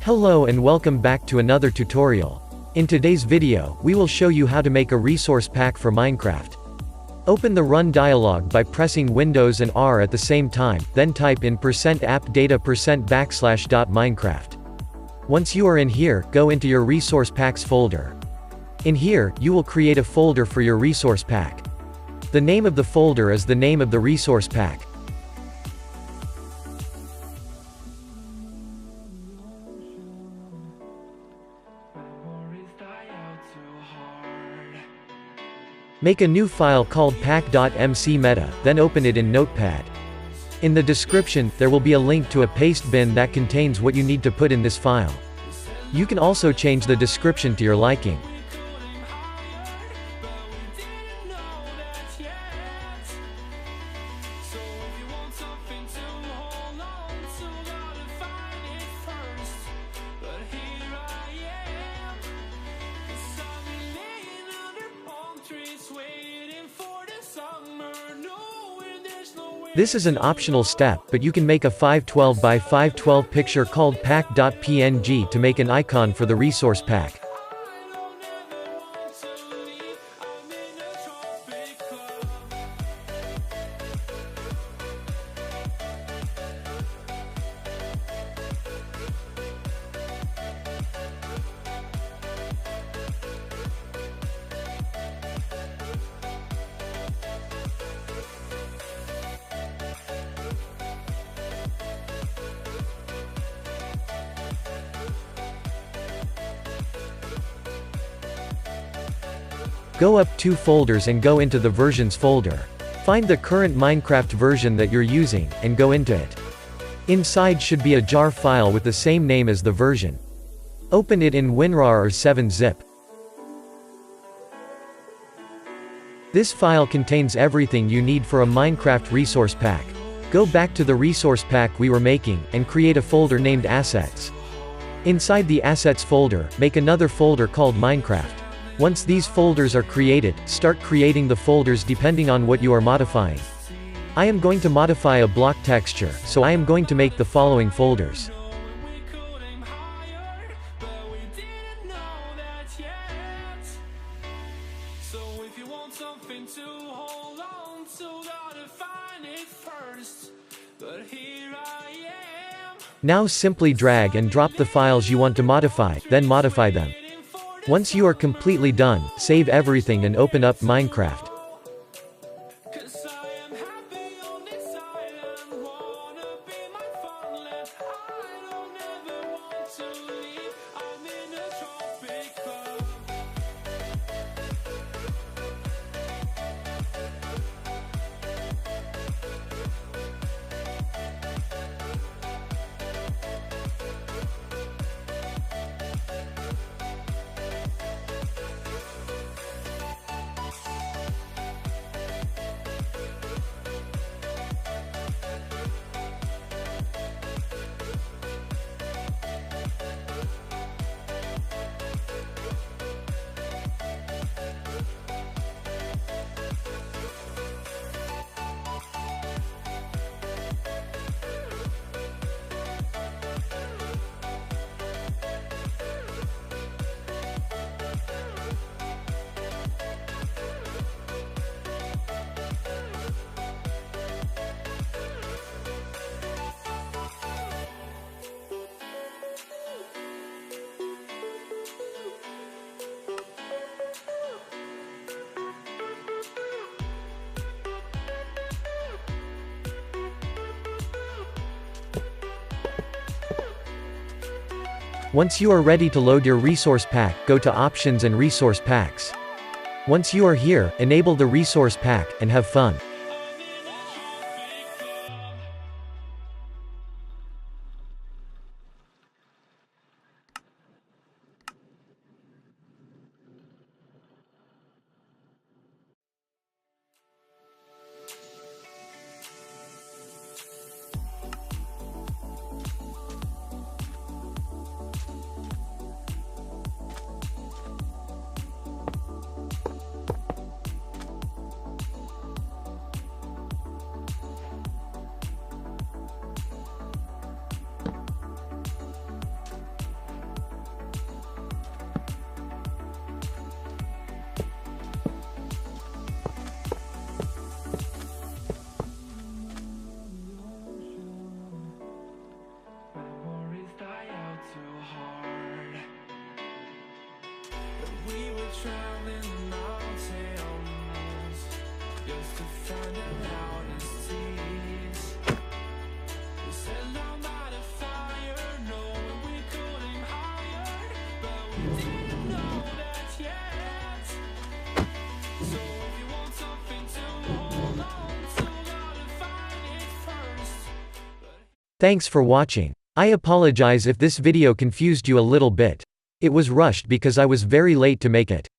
Hello and welcome back to another tutorial. In today's video, we will show you how to make a resource pack for Minecraft. Open the Run dialog by pressing Windows and R at the same time, then type in %appdata%\minecraft. Once you are in here, go into your Resource Packs folder. In here, you will create a folder for your resource pack. The name of the folder is the name of the resource pack. Make a new file called pack.mcmeta, then open it in Notepad. In the description, there will be a link to a paste bin that contains what you need to put in this file. You can also change the description to your liking. This is an optional step, but you can make a 512 by 512 picture called pack.png to make an icon for the resource pack. Go up 2 folders and go into the versions folder. Find the current Minecraft version that you're using, and go into it. Inside should be a jar file with the same name as the version. Open it in WinRAR or 7-zip. This file contains everything you need for a Minecraft resource pack. Go back to the resource pack we were making, and create a folder named Assets. Inside the Assets folder, make another folder called Minecraft. Once these folders are created, start creating the folders depending on what you are modifying. I am going to modify a block texture, so I am going to make the following folders. Now simply drag and drop the files you want to modify, then modify them. Once you are completely done, save everything and open up Minecraft. Once you are ready to load your resource pack, go to Options and Resource Packs. Once you are here, enable the resource pack, and have fun. Thanks for watching. I apologize if this video confused you a little bit. It was rushed because I was very late to make it.